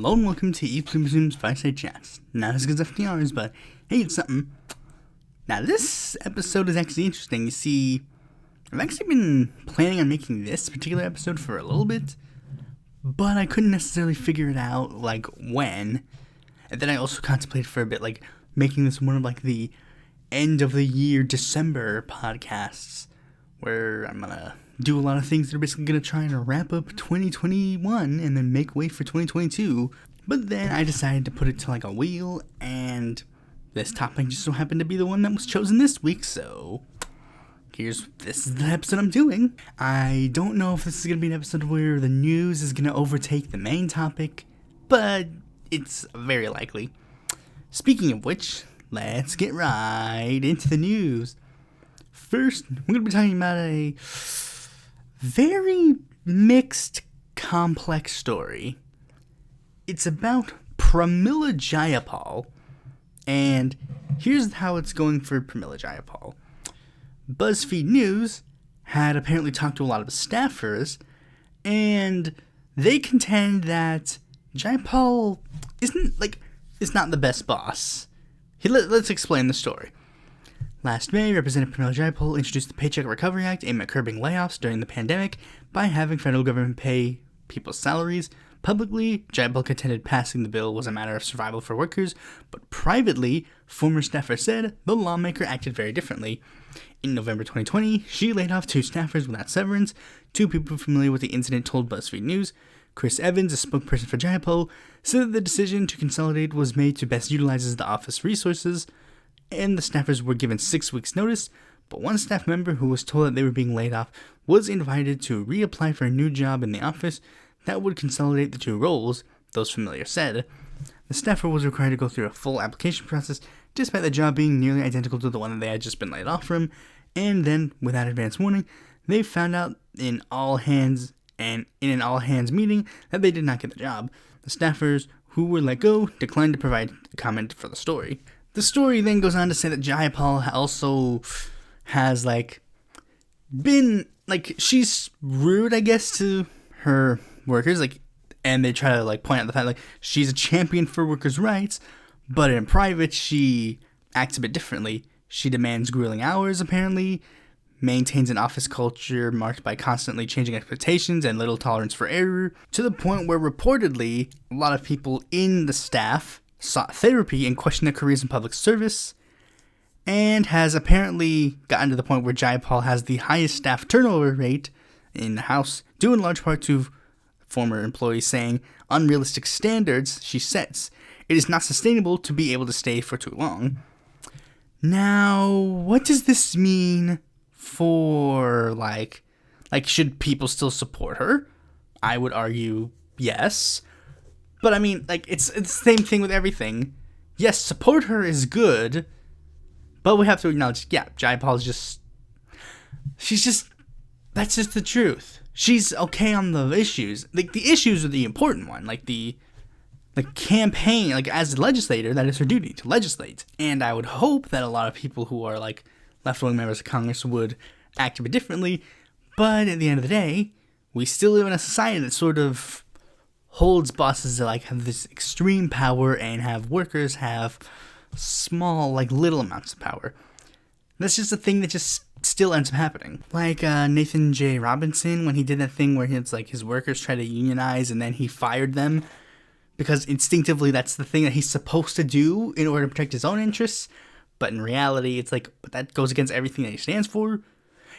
Hello and welcome to Pluribus Unum's Fireside Chats. Not as good as FDR's, but hey, it's something. Now, this episode is actually interesting. You see, I've actually been planning on making this particular episode for a little bit, but I couldn't necessarily figure it out, when. And then I also contemplated for a bit, making this one of, the end of the year December podcasts, where I'm gonna do a lot of things that are basically gonna try and wrap up 2021 and then make way for 2022. But then I decided to put it to a wheel, and this topic just so happened to be the one that was chosen this week, so this is the episode I'm doing. I don't know if this is gonna be an episode where the news is gonna overtake the main topic, but it's very likely. Speaking of which, let's get right into the news. First, we're going to be talking about a very mixed, complex story. It's about Pramila Jayapal, and here's how it's going for Pramila Jayapal. BuzzFeed News had apparently talked to a lot of staffers, and they contend that Jayapal is not the best boss. Let's explain the story. Last May, Representative Pramila Jayapal introduced the Paycheck Recovery Act aimed at curbing layoffs during the pandemic by having federal government pay people's salaries. Publicly, Jayapal contended passing the bill was a matter of survival for workers, but privately, former staffer said the lawmaker acted very differently. In November 2020, she laid off 2 staffers without severance. 2 people familiar with the incident told BuzzFeed News. Chris Evans, a spokesperson for Jayapal, said that the decision to consolidate was made to best utilize the office resources, and the staffers were given 6 weeks' notice, but one staff member who was told that they were being laid off was invited to reapply for a new job in the office that would consolidate the 2 roles, those familiar said. The staffer was required to go through a full application process, despite the job being nearly identical to the one that they had just been laid off from, and then, without advance warning, they found out in an all-hands meeting that they did not get the job. The staffers who were let go declined to provide a comment for the story. The story then goes on to say that Jayapal also has, she's rude, I guess, to her workers, and they try to, point out the fact, she's a champion for workers' rights, but in private, she acts a bit differently. She demands grueling hours, apparently, maintains an office culture marked by constantly changing expectations and little tolerance for error, to the point where, reportedly, a lot of people in the staff sought therapy and questioned their careers in public service, and has apparently gotten to the point where Jayapal has the highest staff turnover rate in the House, due in large part to former employees saying unrealistic standards she sets. It is not sustainable to be able to stay for too long. Now, what does this mean for, should people still support her? I would argue yes. But, it's the same thing with everything. Yes, support her is good, but we have to acknowledge, Jayapal is that's just the truth. She's okay on the issues. The issues are the important one. The campaign, as a legislator, that is her duty, to legislate. And I would hope that a lot of people who are, left-wing members of Congress would act a bit differently. But at the end of the day, we still live in a society that sort of holds bosses that have this extreme power and have workers have small, little amounts of power. That's just a thing that just still ends up happening. Nathan J. Robinson, when he did that thing where his workers try to unionize and then he fired them because instinctively that's the thing that he's supposed to do in order to protect his own interests, but in reality it's but that goes against everything that he stands for.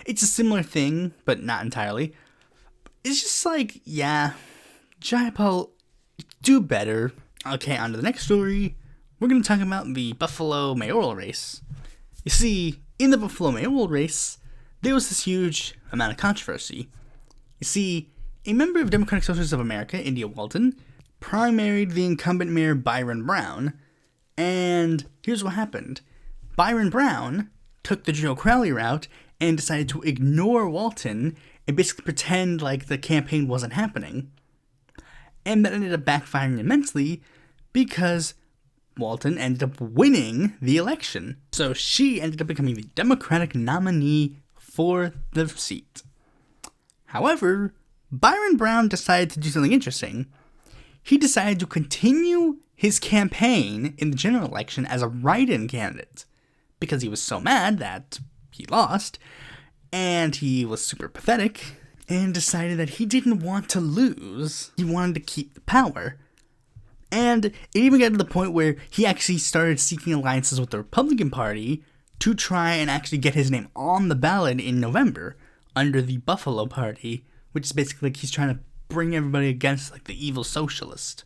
It's a similar thing, but not entirely. It's just Jayapal, do better. Okay, on to the next story. We're going to talk about the Buffalo mayoral race. You see, in the Buffalo mayoral race, there was this huge amount of controversy. You see, a member of Democratic Socialists of America, India Walton, primaried the incumbent mayor Byron Brown, and here's what happened. Byron Brown took the Joe Crowley route and decided to ignore Walton and basically pretend the campaign wasn't happening. And that ended up backfiring immensely because Walton ended up winning the election. So she ended up becoming the Democratic nominee for the seat. However, Byron Brown decided to do something interesting. he decided to continue his campaign in the general election as a write-in candidate because he was so mad that he lost, and he was super pathetic, and decided that he didn't want to lose. He wanted to keep the power. And it even got to the point where he actually started seeking alliances with the Republican Party to try and actually get his name on the ballot in November under the Buffalo Party, which is basically like he's trying to bring everybody against like the evil socialist.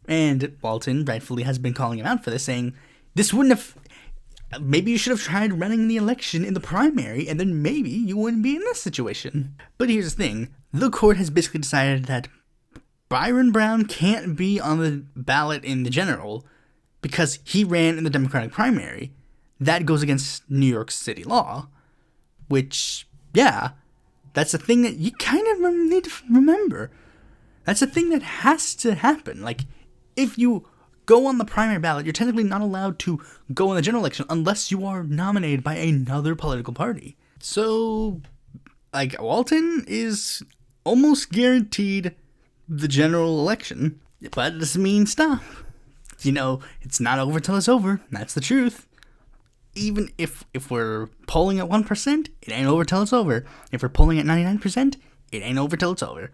And Walton rightfully has been calling him out for this, saying, this wouldn't have... Maybe you should have tried running the election in the primary, and then maybe you wouldn't be in this situation. But here's the thing. The court has basically decided that Byron Brown can't be on the ballot in the general because he ran in the Democratic primary. That goes against New York City law, which, yeah, that's a thing that you kind of need to remember. That's a thing that has to happen. Like, if you go on the primary ballot, you're technically not allowed to go in the general election unless you are nominated by another political party. So, like, Walton is almost guaranteed the general election, but it doesn't mean stop. You know, it's not over till it's over. That's the truth. Even if we're polling at 1%, it ain't over till it's over. If we're polling at 99%, it ain't over till it's over.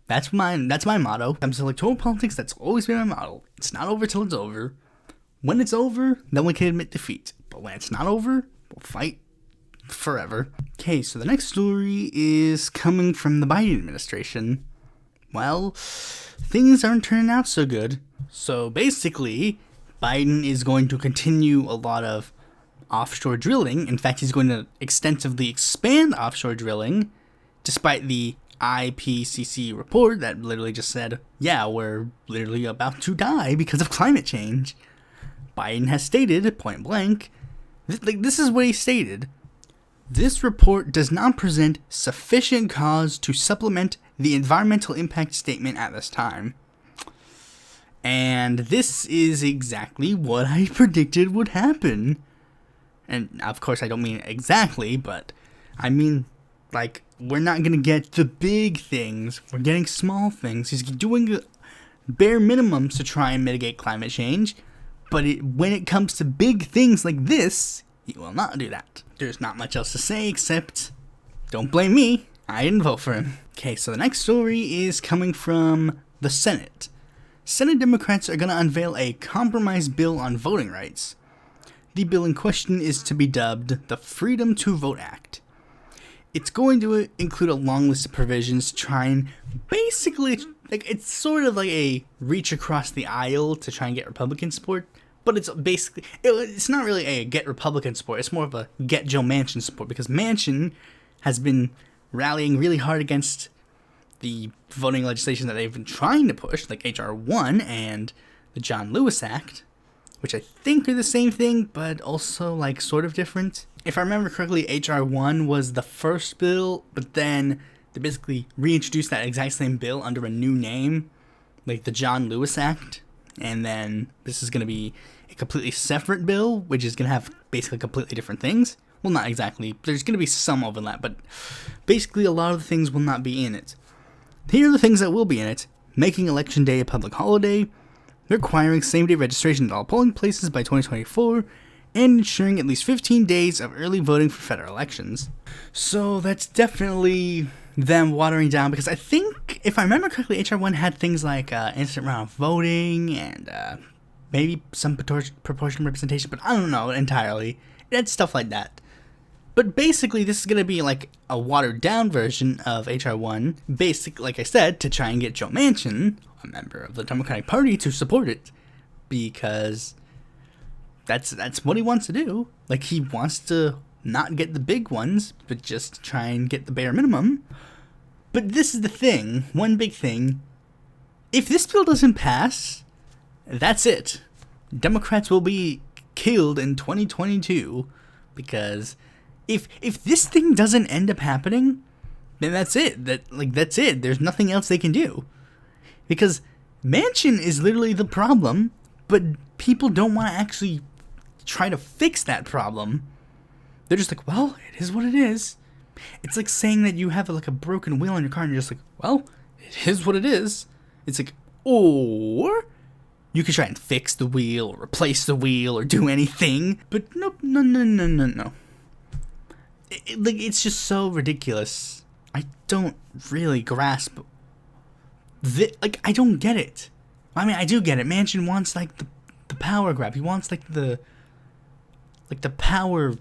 That's my motto. When it comes to electoral politics, that's always been my motto. It's not over till it's over. When it's over, then we can admit defeat. But when it's not over, we'll fight forever. Okay, so the next story is coming from the Biden administration. Well, things aren't turning out so good. So basically, Biden is going to continue a lot of offshore drilling. In fact, he's going to extensively expand offshore drilling, despite the IPCC report that literally just said, yeah, we're literally about to die because of climate change. Biden has stated, point blank, this is what he stated. This report does not present sufficient cause to supplement the environmental impact statement at this time. And this is exactly what I predicted would happen. And of course I don't mean exactly, but I mean, like, we're not going to get the big things. We're getting small things. He's doing the bare minimums to try and mitigate climate change. But when it comes to big things like this, he will not do that. There's not much else to say except, don't blame me. I didn't vote for him. Okay, so the next story is coming from the Senate. Senate Democrats are going to unveil a compromise bill on voting rights. The bill in question is to be dubbed the Freedom to Vote Act. It's going to include a long list of provisions to try and basically, like, it's sort of like a reach across the aisle to try and get Republican support, but it's basically, it's not really a get Republican support, it's more of a get Joe Manchin support, because Manchin has been rallying really hard against the voting legislation that they've been trying to push, like H.R. 1 and the John Lewis Act, which I think are the same thing, but also, like, sort of different. If I remember correctly, H.R. 1 was the first bill, but then they basically reintroduced that exact same bill under a new name, like the John Lewis Act, and then this is going to be a completely separate bill, which is going to have basically completely different things. Well, not exactly. There's going to be some overlap, but basically a lot of the things will not be in it. Here are the things that will be in it: making Election Day a public holiday, requiring same-day registration at all polling places by 2024, and ensuring at least 15 days of early voting for federal elections. So that's definitely them watering down, because I think, if I remember correctly, H.R. 1 had things like instant round voting and maybe some proportional representation, but I don't know entirely. It had stuff like that. But basically, this is going to be like a watered-down version of H.R. 1, basic, like I said, to try and get Joe Manchin, a member of the Democratic Party, to support it, because that's what he wants to do. Like, he wants to not get the big ones, but just try and get the bare minimum. But this is the thing, one big thing: if this bill doesn't pass, that's it. Democrats will be killed in 2022, because if this thing doesn't end up happening, then that's it. That's it. There's nothing else they can do. Because Manchin is literally the problem, but people don't want to actually try to fix that problem. They're just like, well, it is what it is. It's like saying that you have like a broken wheel in your car and you're just like, well, it is what it is. It's like, Or you could try and fix the wheel, or replace the wheel, or do anything. But nope, no. It's just so ridiculous. I don't really grasp. I don't get it. I mean, I do get it. Manchin wants, like, the power grab. He wants, like, the power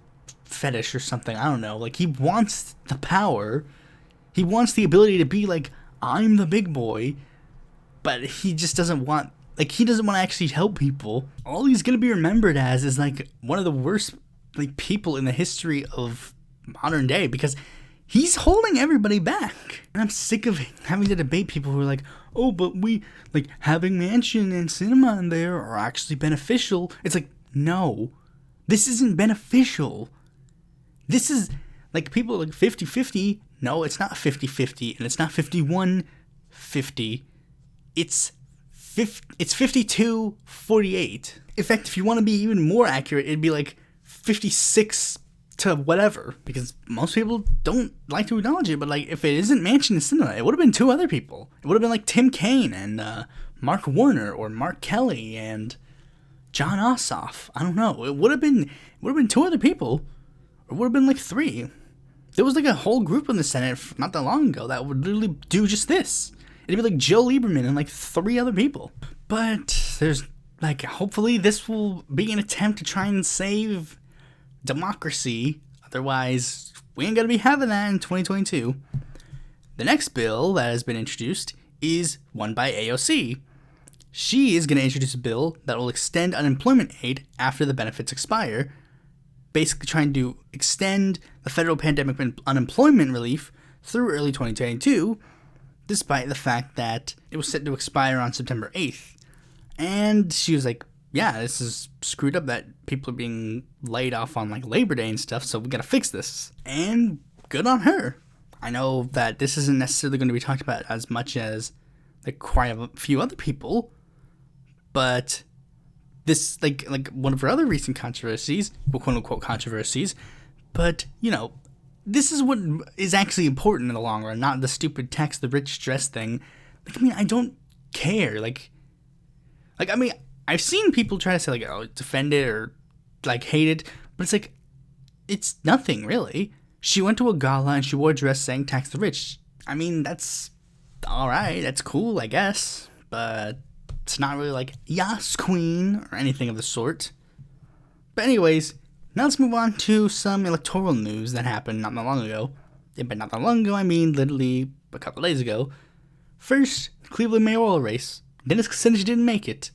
fetish or something. I don't know. Like, he wants the power. He wants the ability to be like, I'm the big boy. But he just doesn't want, like, he doesn't want to actually help people. All he's going to be remembered as is, like, one of the worst, like, people in the history of modern day, because he's holding everybody back. And I'm sick of having to debate people who are like, oh, but we, like, having Manchin and Sinema in there are actually beneficial. It's like, no, this isn't beneficial. This is, like, people are like 50-50. No, it's not 50-50, and it's not 51-50. It's 52-48. In fact, if you want to be even more accurate, it'd be like 56 to whatever, because most people don't like to acknowledge it. But, like, if it isn't Manchin and Sinema, it would have been two other people. It would have been like Tim Kaine and Mark Warner, or Mark Kelly and John Ossoff. I don't know. It would have been two other people, or it would have been like three. There was like a whole group in the Senate not that long ago that would literally do just this. It'd be like Joe Lieberman and like three other people. But there's, like, hopefully this will be an attempt to try and save democracy. Otherwise, we ain't gonna be having that in 2022. The next bill that has been introduced is one by AOC. She is gonna introduce a bill that will extend unemployment aid after the benefits expire, basically trying to extend the federal pandemic unemployment relief through early 2022, despite the fact that it was set to expire on September 8th. And she was like, yeah, this is screwed up that people are being laid off on, like, Labor Day and stuff, so we gotta fix this. And good on her. I know that this isn't necessarily going to be talked about as much as, like, quite a few other people, but this, like one of her other recent controversies, quote-unquote controversies, but, you know, this is what is actually important in the long run, not the stupid tax the rich dress thing. Like, I mean, I don't care. Like, I mean, I've seen people try to say, like, oh, defend it or, like, hate it, but it's like, it's nothing, really. She went to a gala and she wore a dress saying tax the rich. I mean, that's alright, that's cool, I guess, but it's not really like, yas, queen, or anything of the sort. But anyways, now let's move on to some electoral news that happened not that long ago. Yeah, but not that long ago, I mean literally a couple of days ago. First, the Cleveland mayoral race. Dennis Kucinich didn't make it.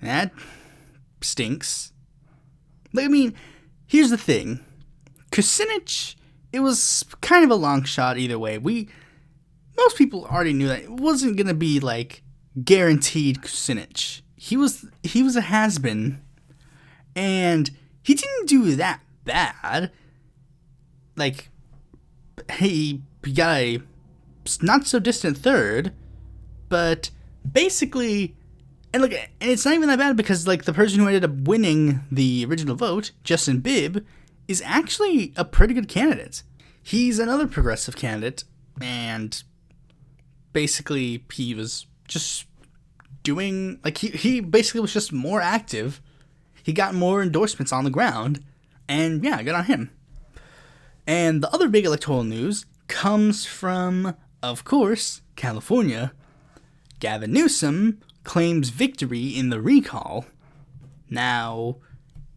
That stinks. Like, I mean, here's the thing. Kucinich, it was kind of a long shot either way. Most people already knew that it wasn't going to be, like, guaranteed Kucinich. He was a has-been, and he didn't do that bad. Like, he got a not-so-distant third, but basically, and it's not even that bad because, like, the person who ended up winning the original vote, Justin Bibb, is actually a pretty good candidate. He's another progressive candidate, and basically he was just doing, like, he basically was just more active. He got more endorsements on the ground, and yeah, good on him. And the other big electoral news comes from, of course, California. Gavin Newsom claims victory in the recall. Now,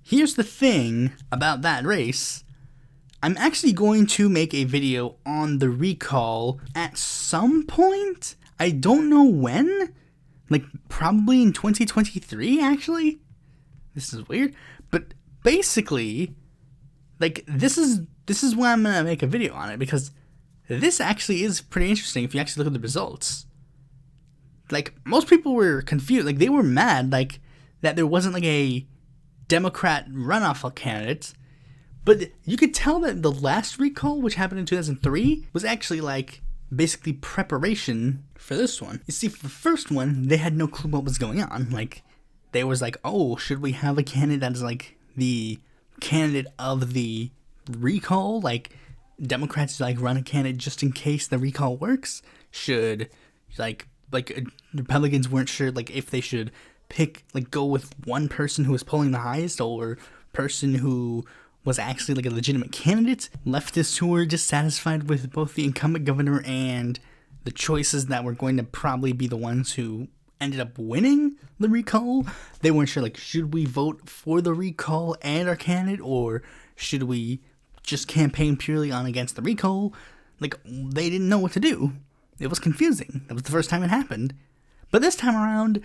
here's the thing about that race. I'm actually going to make a video on the recall at some point. I don't know when. Like, probably in 2023, actually. This is weird. But basically, like, this is why I'm going to make a video on it, because this actually is pretty interesting if you actually look at the results. Like, most people were confused. Like, they were mad, like, that there wasn't, like, a Democrat runoff candidate. But you could tell that the last recall, which happened in 2003, was actually, like, basically preparation for this one. You see, for the first one, they had no clue what was going on. Like, they was like, oh, should we have a candidate that is, like, the candidate of the recall? Like, Democrats, like, run a candidate just in case the recall works? Should, like, Republicans weren't sure if they should go with one person who was polling the highest or person who was actually a legitimate candidate. Leftists who were dissatisfied with both the incumbent governor and the choices that were going to probably be the ones who ended up winning the recall. They weren't sure, should we vote for the recall and our candidate, or should we just campaign purely on against the recall? They didn't know what to do. It was confusing. That was the first time it happened. But this time around,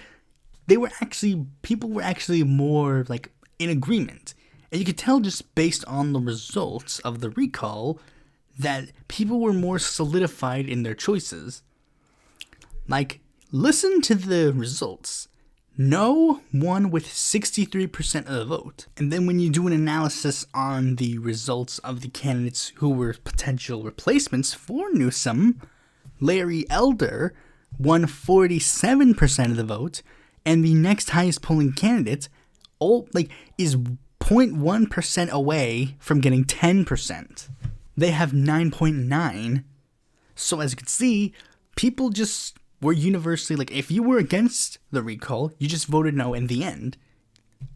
people were actually more, in agreement. And you could tell just based on the results of the recall that people were more solidified in their choices. Listen to the results. No won with 63% of the vote. And then when you do an analysis on the results of the candidates who were potential replacements for Newsom, Larry Elder won 47% of the vote, and the next highest polling candidate is 0.1% away from getting 10%. They have 9.9. So as you can see, people just were universally, if you were against the recall, you just voted no in the end.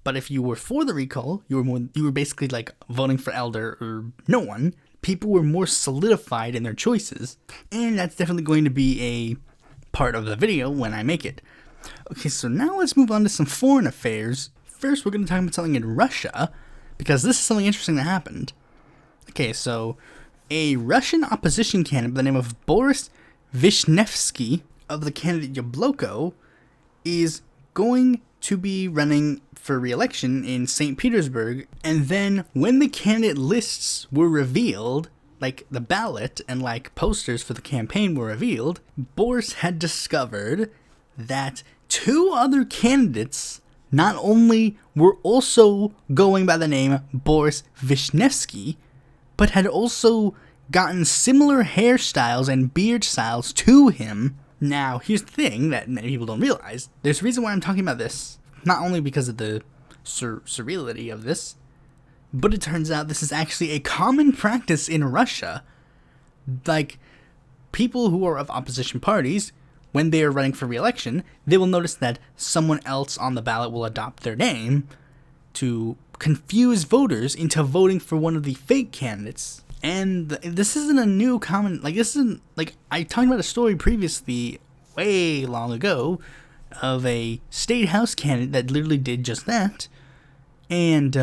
But if you were for the recall, you were basically voting for Elder or no one. People were more solidified in their choices. And that's definitely going to be a part of the video when I make it. Okay, so now let's move on to some foreign affairs. First, we're going to talk about something in Russia, because this is something interesting that happened. Okay, so a Russian opposition candidate by the name of Boris Vishnevsky of the candidate Yabloko is going to be running for re-election in St. Petersburg. And then when the candidate lists were revealed, the ballot and posters for the campaign were revealed, Boris had discovered that two other candidates not only were also going by the name Boris Vishnevsky, but had also gotten similar hairstyles and beard styles to him. Now, here's the thing that many people don't realize. There's a reason why I'm talking about this. Not only because of the surreality of this, but it turns out this is actually a common practice in Russia. People who are of opposition parties, when they are running for re-election, they will notice that someone else on the ballot will adopt their name to confuse voters into voting for one of the fake candidates. And this isn't a new common, this isn't, I talked about a story previously, way long ago, of a state house candidate that literally did just that. And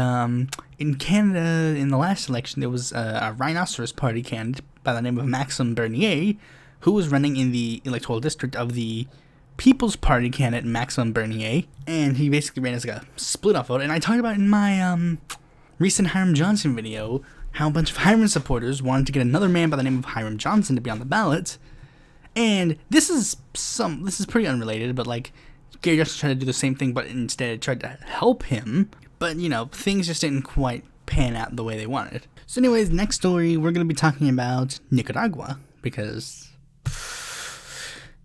in Canada, in the last election, there was a Rhinoceros Party candidate by the name of Maxime Bernier, who was running in the electoral district of the People's Party candidate Maxime Bernier, and he basically ran as a split-off vote. And I talked about in my recent Hiram Johnson video how a bunch of Hiram supporters wanted to get another man by the name of Hiram Johnson to be on the ballot. And this is pretty unrelated, but Gary Johnson tried to do the same thing, but instead tried to help him. But things just didn't quite pan out the way they wanted. So anyways, next story, we're going to be talking about Nicaragua, because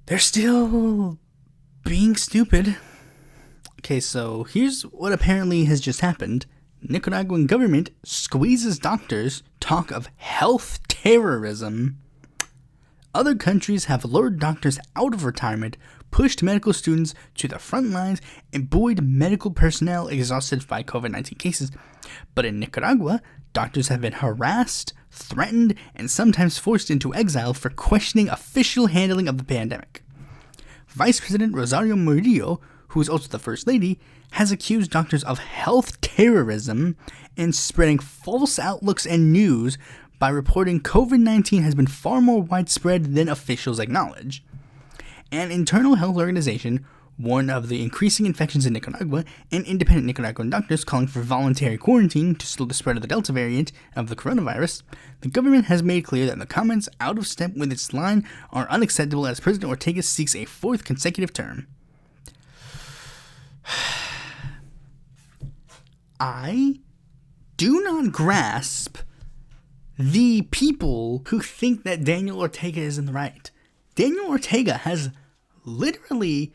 they're still being stupid. Okay, so here's what apparently has just happened. Nicaraguan government squeezes doctors, talk of health terrorism. Other countries have lured doctors out of retirement, pushed medical students to the front lines, and buoyed medical personnel exhausted by COVID-19 cases. But in Nicaragua, doctors have been harassed, threatened, and sometimes forced into exile for questioning official handling of the pandemic. Vice President Rosario Murillo, who is also the First Lady, has accused doctors of health terrorism and spreading false outlooks and news by reporting COVID-19 has been far more widespread than officials acknowledge. An internal health organization warned of the increasing infections in Nicaragua, and independent Nicaraguan doctors calling for voluntary quarantine to slow the spread of the Delta variant of the coronavirus. The government has made clear that the comments out of step with its line are unacceptable as President Ortega seeks a fourth consecutive term. I do not grasp the people who think that Daniel Ortega is in the right. Daniel Ortega has literally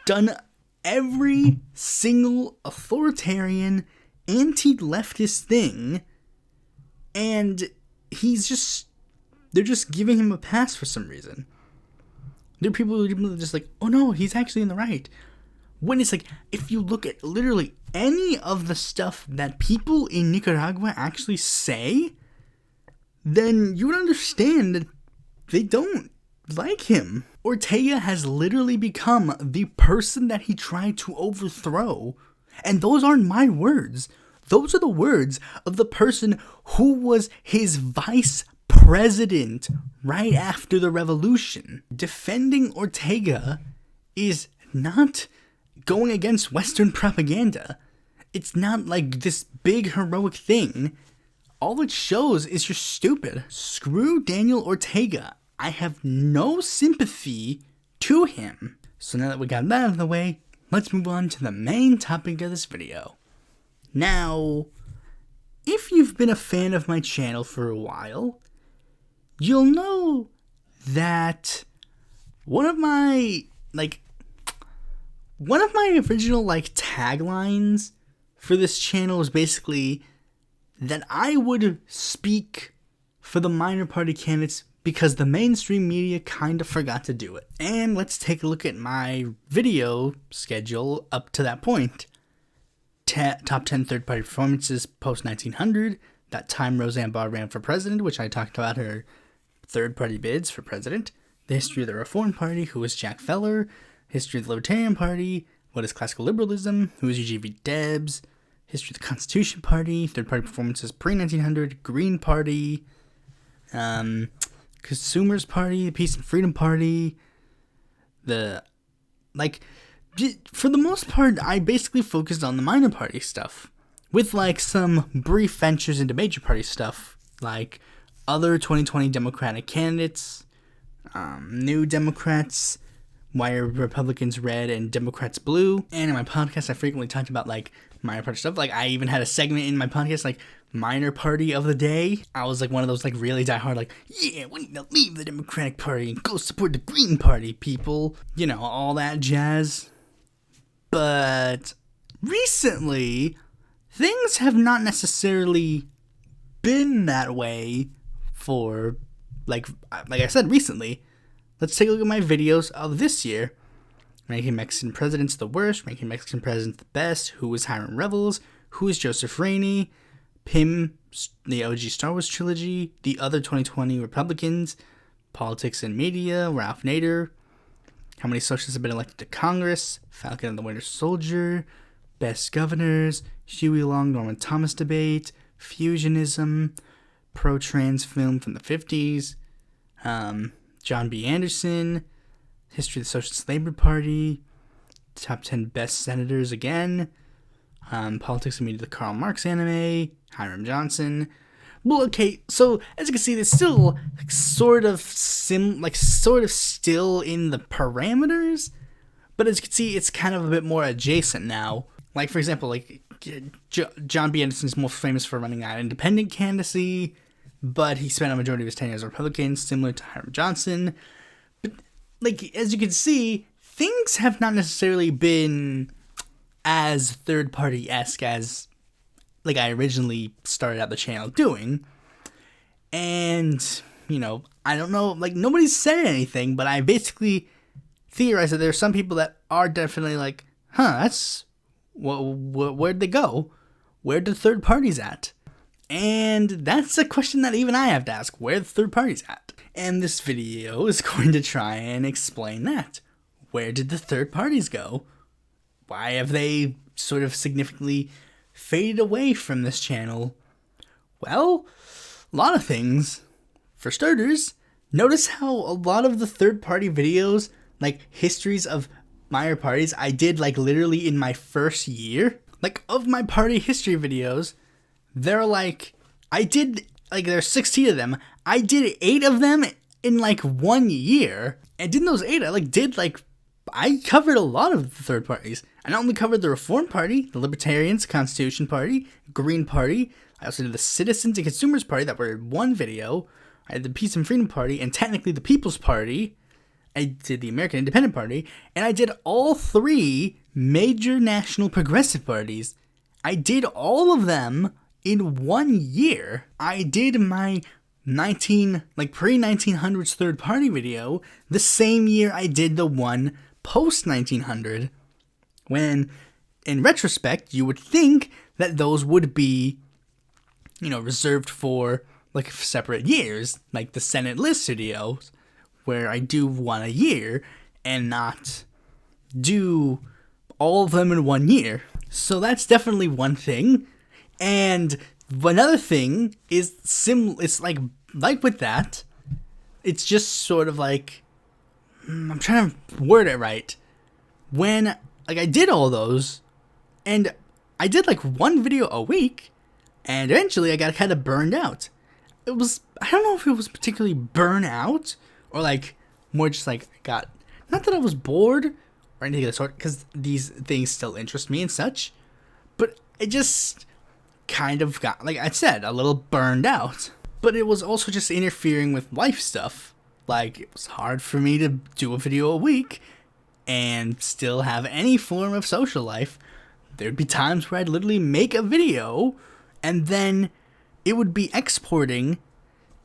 done every single authoritarian, anti-leftist thing, and they're just giving him a pass for some reason. There are people who are just like, oh no, he's actually in the right. When it's like, if you look at literally any of the stuff that people in Nicaragua actually say, then you would understand that they don't like him. Ortega has literally become the person that he tried to overthrow. And those aren't my words. Those are the words of the person who was his vice president right after the revolution. Defending Ortega is not going against Western propaganda. It's not like this big heroic thing. All it shows is you're stupid. Screw Daniel Ortega. I have no sympathy to him. So now that we got that out of the way, let's move on to the main topic of this video. Now, if you've been a fan of my channel for a while, you'll know that one of my original taglines for this channel was basically that I would speak for the minor party candidates because the mainstream media kind of forgot to do it. And let's take a look at my video schedule up to that point. Top 10 third-party performances post-1900, that time Roseanne Barr ran for president, which I talked about her third-party bids for president, the history of the Reform Party, who is Jack Feller, history of the Libertarian Party, what is classical liberalism, who is UGV Debs, history of the Constitution Party, third-party performances pre-1900, Green Party, Consumers Party, the Peace and Freedom Party, for the most part, I basically focused on the minor party stuff, with some brief ventures into major party stuff, like other 2020 Democratic candidates, New Democrats, why are Republicans red and Democrats blue, and in my podcast I frequently talked about minor party stuff. I even had a segment in my podcast minor party of the day. I was one of those really diehard yeah, we need to leave the Democratic Party and go support the Green Party, people, all that jazz. But recently, things have not necessarily been that way for, like I said recently. Let's take a look at my videos of this year. Making Mexican presidents the worst, making Mexican presidents the best, who is Hiram Revels, who is Joseph Rainey, Pym, the OG Star Wars trilogy, the other 2020 Republicans, politics and media, Ralph Nader, how many socialists have been elected to Congress, Falcon and the Winter Soldier, best governors, Huey Long, Norman Thomas debate, fusionism, pro-trans film from the 50s, John B. Anderson, history of the Socialist Labor Party, top 10 best senators again, politics and media, the Karl Marx anime, Hiram Johnson. Well, okay, so as you can see, it's still sort of still in the parameters, but as you can see, it's kind of a bit more adjacent now. For example, John B. Anderson is most famous for running an independent candidacy, but he spent a majority of his tenure as a Republican, similar to Hiram Johnson. But as you can see, things have not necessarily been as third-party-esque as I originally started out the channel doing. And, I don't know, nobody's said anything, but I basically theorized that there are some people that are definitely that's, where'd they go? Where the third parties at? And that's a question that even I have to ask, where the third parties at? And this video is going to try and explain that. Where did the third parties go? Why have they sort of significantly faded away from this channel? Well, a lot of things. For starters, notice how a lot of the third-party videos, histories of minor parties, I did literally in my first year. Of my party history videos, they're there's 16 of them. I did 8 of them in 1 year. And in those 8, I covered a lot of the third parties. I not only covered the Reform Party, the Libertarians, Constitution Party, Green Party, I also did the Citizens and Consumers Party that were in one video. I had the Peace and Freedom Party, and technically the People's Party. I did the American Independent Party, and I did all 3 major national progressive parties. I did all of them in 1 year. I did my pre-1900s third party video the same year I did the one post-1900, when in retrospect you would think that those would be, reserved for like separate years, like the Senate list videos, where I do one a year and not do all of them in 1 year. So that's definitely one thing. And another thing is it's like with that, it's just sort of like, I'm trying to word it right. When I did all those, and I did like one video a week, and eventually I got kind of burned out. I don't know if it was particularly burnout or like more just like not that I was bored or anything of the sort, because these things still interest me and such, but it just kind of got, like I said, a little burned out. But it was also just interfering with life stuff. Like, it was hard for me to do a video a week and still have any form of social life. There'd be times where I'd literally make a video and then it would be exporting,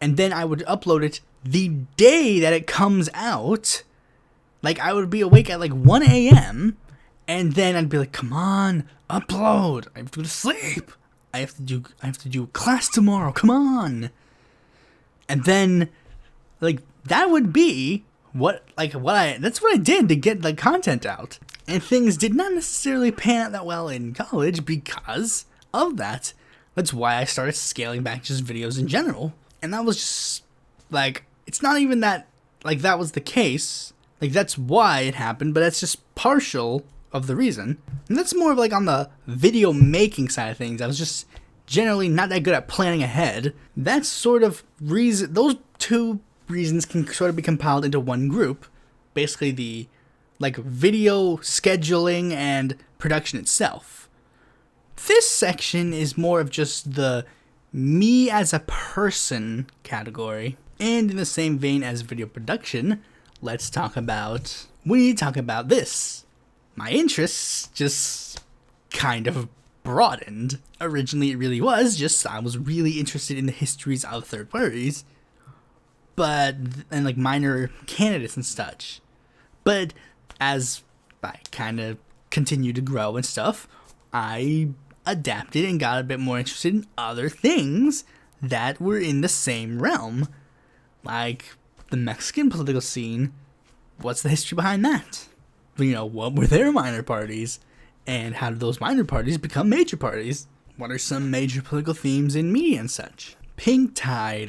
and then I would upload it the day that it comes out. Like, I would be awake at like 1 a.m. and then I'd be like, come on, upload. I have to go to sleep. I have to do class tomorrow. Come on. And then, like, that would be that's what I did to get the content out. And things did not necessarily pan out that well in college because of that. That's why I started scaling back just videos in general. And that was just, like, it's not even that, like, that was the case. Like, that's why it happened, but that's just partial of the reason. And that's more of, like, on the video making side of things. I was just generally not that good at planning ahead. That's sort of reason, those two reasons can sort of be compiled into one group. Basically the, like, video scheduling and production itself. This section is more of just the me as a person category. And in the same vein as video production, we need to talk about this. My interests just kind of broadened. Originally it really was just, I was really interested in the histories of third parties, and like minor candidates and such. But as I kind of continued to grow and stuff, I adapted and got a bit more interested in other things that were in the same realm. Like the Mexican political scene. What's the history behind that? What were their minor parties? And how did those minor parties become major parties? What are some major political themes in media and such? Pink Tide,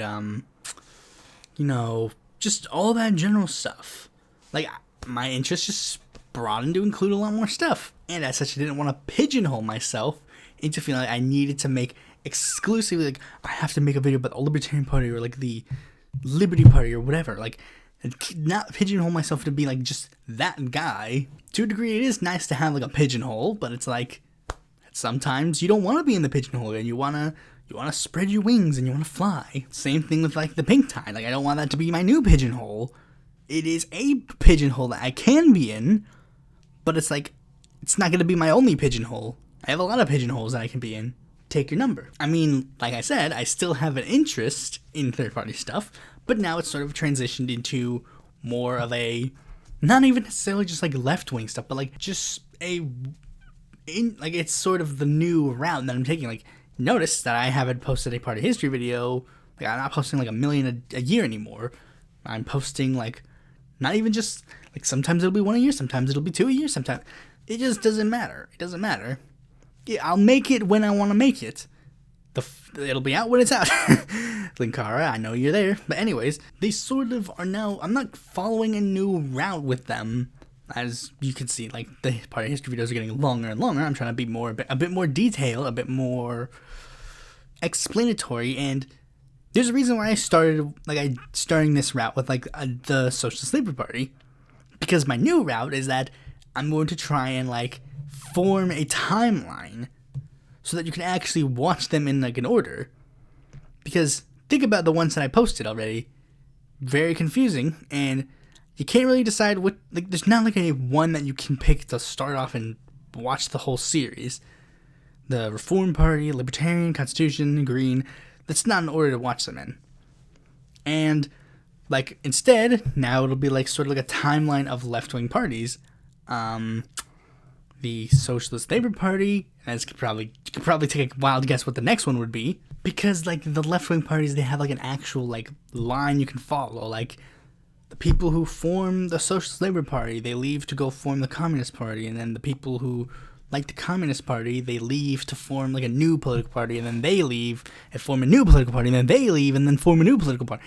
just all that general stuff. Like, my interest just broadened to include a lot more stuff. And as such, I didn't want to pigeonhole myself into feeling like I needed to make exclusively, like, I have to make a video about the Libertarian Party or, like, the Liberty Party or whatever. Like, not pigeonhole myself to be, like, just that guy. To a degree, it is nice to have, like, a pigeonhole, but it's like, sometimes you don't want to be in the pigeonhole, and you want to spread your wings and you want to fly. Same thing with, like, the Pink Tide. Like, I don't want that to be my new pigeonhole. It is a pigeonhole that I can be in, but it's like, it's not going to be my only pigeonhole. I have a lot of pigeonholes that I can be in. Take your number. I mean, like I said, I still have an interest in third-party stuff, but now it's sort of transitioned into more of a, not even necessarily just like left-wing stuff, but like just it's sort of the new route that I'm taking. Like, notice that I haven't posted a party history video. Like, I'm not posting like a million a year anymore. I'm posting like, not even just, like, sometimes it'll be one a year, sometimes it'll be 2 a year, sometimes, it just doesn't matter. It doesn't matter. Yeah, I'll make it when I want to make it. It'll be out when it's out. Linkara, I know you're there. But anyways, they sort of are now, I'm not following a new route with them. As you can see, like, the party history videos are getting longer and longer. I'm trying to be a bit more detailed, a bit more explanatory. And there's a reason why I started this route with, like, the Socialist Labor Party. Because my new route is that I'm going to try and, like, form a timeline so that you can actually watch them in, like, an order. Because think about the ones that I posted already. Very confusing, and you can't really decide what, like, there's not like a one that you can pick to start off and watch the whole series. The Reform Party, Libertarian, Constitution, Green, that's not an order to watch them in. And like instead, now it'll be like sort of like a timeline of left-wing parties. The Socialist Labor Party, and you could probably take a wild guess what the next one would be, because like the left-wing parties, they have like an actual like line you can follow. Like the people who form the Socialist Labor Party, they leave to go form the Communist Party, and then the people who like the Communist Party, they leave to form like a new political party, and then they leave and form a new political party, and then they leave and then form a new political party.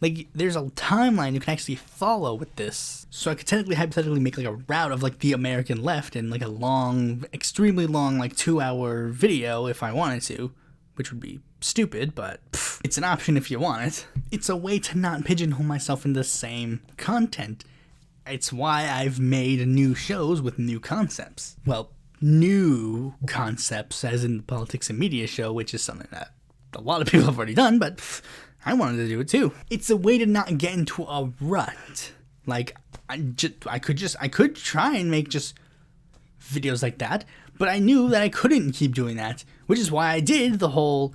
Like, there's a timeline you can actually follow with this. So I could technically, hypothetically make, like, a route of, like, the American left in, like, a long, extremely long, like, 2-hour video if I wanted to. Which would be stupid, but it's an option if you want it. It's a way to not pigeonhole myself in the same content. It's why I've made new shows with new concepts. Well, new concepts, as in the politics and media show, which is something that a lot of people have already done, but I wanted to do it too. It's a way to not get into a rut. Like, I could try and make just videos like that, but I knew that I couldn't keep doing that, which is why I did the whole,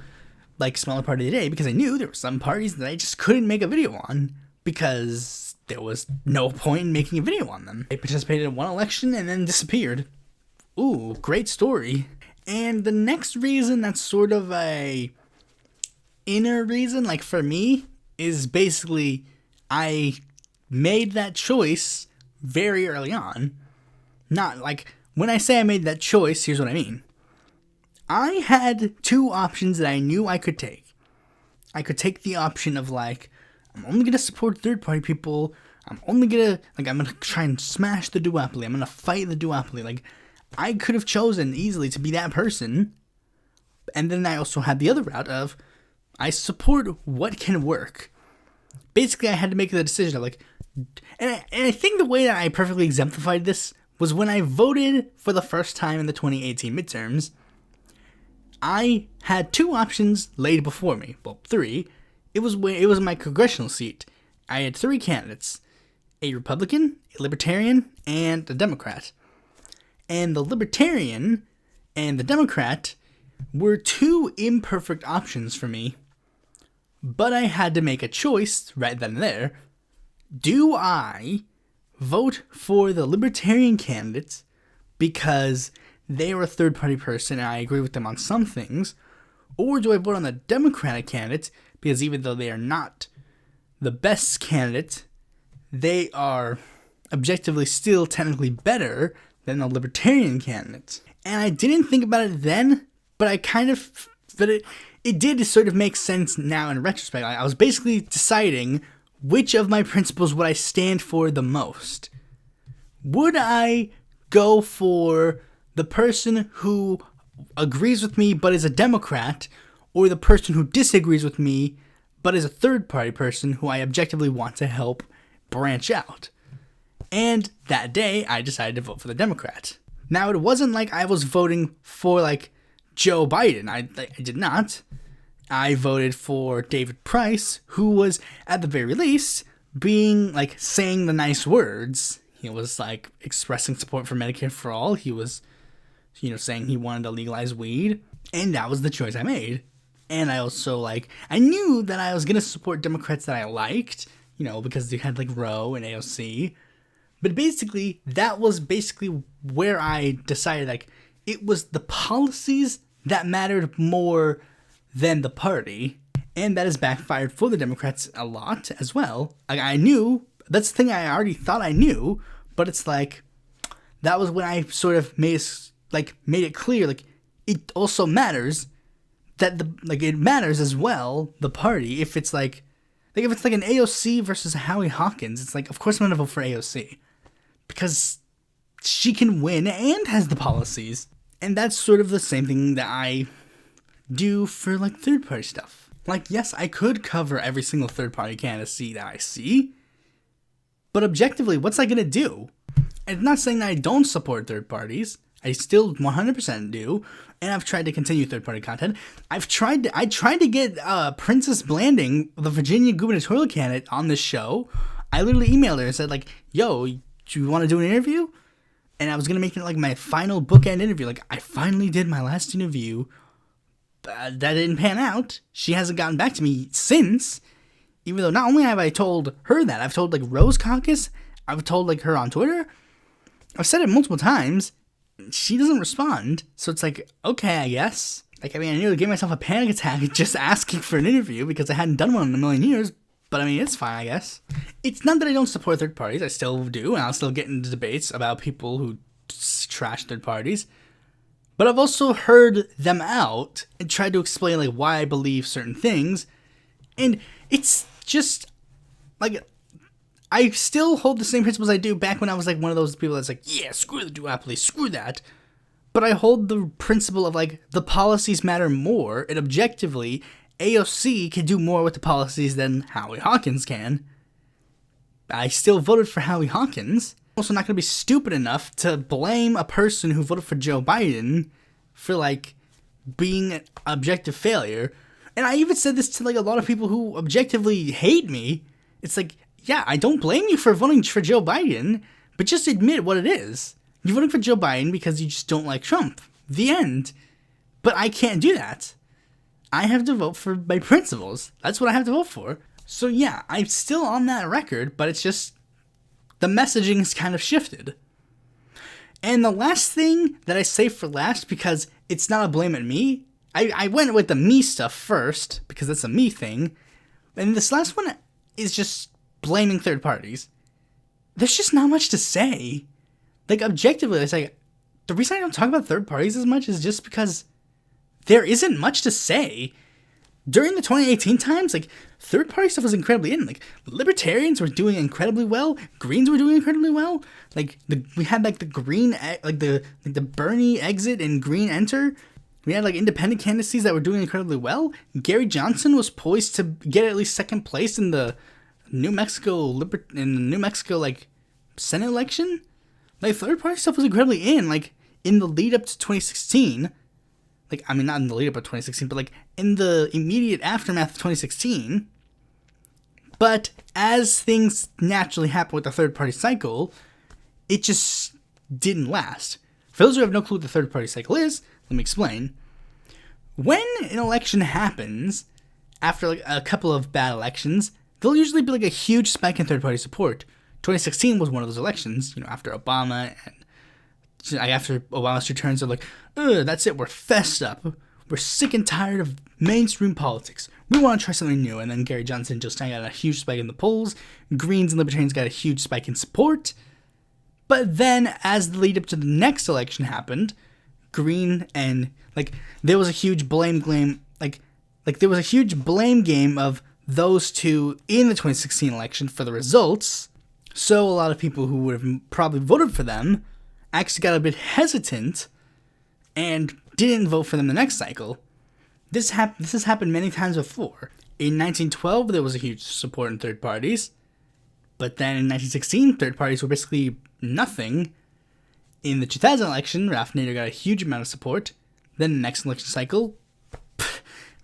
like, smaller part of the day, because I knew there were some parties that I just couldn't make a video on, because there was no point in making a video on them. They participated in one election and then disappeared. Ooh, great story. And the next reason that's sort of a inner reason, like for me, is basically I made that choice very early on. Not like, when I say I made that choice, here's what I mean. I had two options that I knew I could take. I could take the option of like, I'm only going to support third-party people. I'm going to try and smash the duopoly. I'm going to fight the duopoly. Like, I could have chosen easily to be that person. And then I also had the other route of, I support what can work. Basically, I had to make the decision of like, and I think the way that I perfectly exemplified this was when I voted for the first time in the 2018 midterms. I had two options laid before me. Well, three. It was my congressional seat. I had three candidates: a Republican, a Libertarian, and a Democrat. And the Libertarian and the Democrat were two imperfect options for me. But I had to make a choice right then and there. Do I vote for the Libertarian candidate because they are a third-party person and I agree with them on some things? Or do I vote on the Democratic candidate because even though they are not the best candidate, they are objectively still technically better than the Libertarian candidate? And I didn't think about it then, but it did sort of make sense now in retrospect. I was basically deciding which of my principles would I stand for the most. Would I go for the person who agrees with me but is a Democrat, or the person who disagrees with me but is a third-party person who I objectively want to help branch out? And that day, I decided to vote for the Democrat. Now, it wasn't like I was voting for, like, Joe Biden. I did not. I voted for David Price, who was, at the very least, being, like, saying the nice words. He was, like, expressing support for Medicare for all. He was, saying he wanted to legalize weed. And that was the choice I made. And I also, I knew that I was going to support Democrats that I liked, because they had, Roe and AOC. But basically, that was basically where I decided, it was the policies that mattered more than the party. And that has backfired for the Democrats a lot as well. I knew, that's the thing I already thought I knew, but it's that was when I sort of made it clear, it also matters that it matters as well, the party, if it's if it's an AOC versus a Howie Hawkins, it's of course I'm going to vote for AOC. Because she can win and has the policies. And that's sort of the same thing that I do for, third-party stuff. Yes, I could cover every single third-party candidacy that I see. But objectively, what's I going to do? And I'm not saying that I don't support third parties. I still 100% do. And I've tried to continue third-party content. I tried to get Princess Blanding, the Virginia gubernatorial candidate, on this show. I literally emailed her and said, yo, do you want to do an interview? And I was going to make it my final bookend interview. I finally did my last interview. That didn't pan out. She hasn't gotten back to me since. Even though not only have I told her that, I've told like Rose Caucus, I've told like her on Twitter, I've said it multiple times. She doesn't respond, so it's like, okay, I guess. Like, I mean, I nearly gave myself a panic attack just asking for an interview because I hadn't done one in a million years. But I mean, it's fine, I guess. It's not that I don't support third parties. I still do, and I'll still get into debates about people who trash third parties. But I've also heard them out and tried to explain like why I believe certain things. And it's just like, I still hold the same principles I do back when I was like one of those people that's like, yeah, screw the duopoly, screw that. But I hold the principle of like the policies matter more, and objectively, AOC can do more with the policies than Howie Hawkins can. I still voted for Howie Hawkins. I'm also not going to be stupid enough to blame a person who voted for Joe Biden for like being an objective failure. And I even said this to like a lot of people who objectively hate me. It's like, yeah, I don't blame you for voting for Joe Biden, but just admit what it is. You voted for Joe Biden because you just don't like Trump. The end. But I can't do that. I have to vote for my principles. That's what I have to vote for. So yeah, I'm still on that record, but it's just the messaging's kind of shifted. And the last thing that I say for last, because it's not a blame at me, I went with the me stuff first, because that's a me thing, and this last one is just blaming third parties. There's just not much to say. Like, objectively, it's like, the reason I don't talk about third parties as much is just because there isn't much to say. During the 2018 times, like, third party stuff was incredibly in. Like, libertarians were doing incredibly well. Greens were doing incredibly well. Like, we had, like, the Green, like, the Bernie exit and Green enter. We had, like, independent candidacies that were doing incredibly well. Gary Johnson was poised to get at least second place in the New Mexico, like, Senate election. Like, third party stuff was incredibly in, like, in the lead up to 2016. Like, I mean, not in the lead up to 2016, but, like, in the immediate aftermath of 2016. But as things naturally happen with the third party cycle, it just didn't last. For those who have no clue what the third party cycle is, let me explain. When an election happens, after, like, a couple of bad elections, there'll usually be, like, a huge spike in third party support. 2016 was one of those elections, you know, after Obama, and after Obama's returns, they're like, that's it, we're fessed up. We're sick and tired of mainstream politics. We want to try something new. And then Gary Johnson just got a huge spike in the polls. Greens and Libertarians got a huge spike in support. But then, as the lead up to the next election happened, Green and, like, there was a huge blame game, like there was a huge blame game of those two in the 2016 election for the results. So a lot of people who would have probably voted for them actually got a bit hesitant and didn't vote for them the next cycle. This has happened many times before. In 1912, there was a huge support in third parties. But then in 1916, third parties were basically nothing. In the 2000 election, Ralph Nader got a huge amount of support. Then the next election cycle,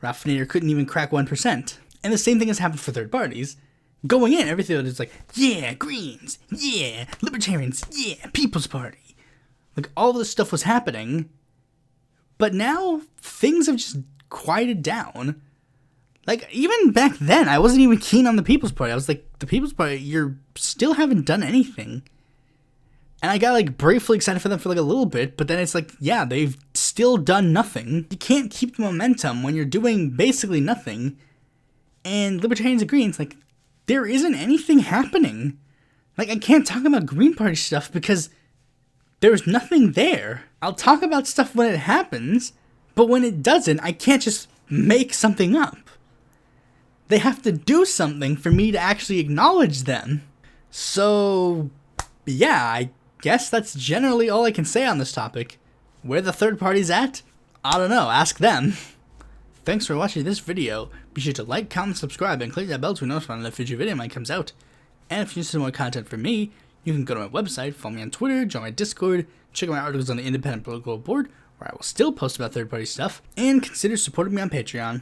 Ralph Nader couldn't even crack 1%. And the same thing has happened for third parties. Going in, everything was like, yeah, Greens, yeah, Libertarians, yeah, People's Party. Like, all this stuff was happening. But now, things have just quieted down. Like, even back then, I wasn't even keen on the People's Party. I was like, the People's Party, you still haven't done anything. And I got, like, briefly excited for them for, like, a little bit, but then it's like, yeah, they've still done nothing. You can't keep the momentum when you're doing basically nothing. And Libertarians and Greens, like, there isn't anything happening. Like, I can't talk about Green Party stuff because there's nothing there. I'll talk about stuff when it happens, but when it doesn't, I can't just make something up. They have to do something for me to actually acknowledge them. So, yeah, I guess that's generally all I can say on this topic. Where the third party's at? I don't know, ask them. Thanks for watching this video. Be sure to like, comment, subscribe, and click that bell to be notified when a future video mine comes out. And if you're interested in more content from me, you can go to my website, follow me on Twitter, join my Discord, check out my articles on the Independent Political Board, where I will still post about third-party stuff, and consider supporting me on Patreon.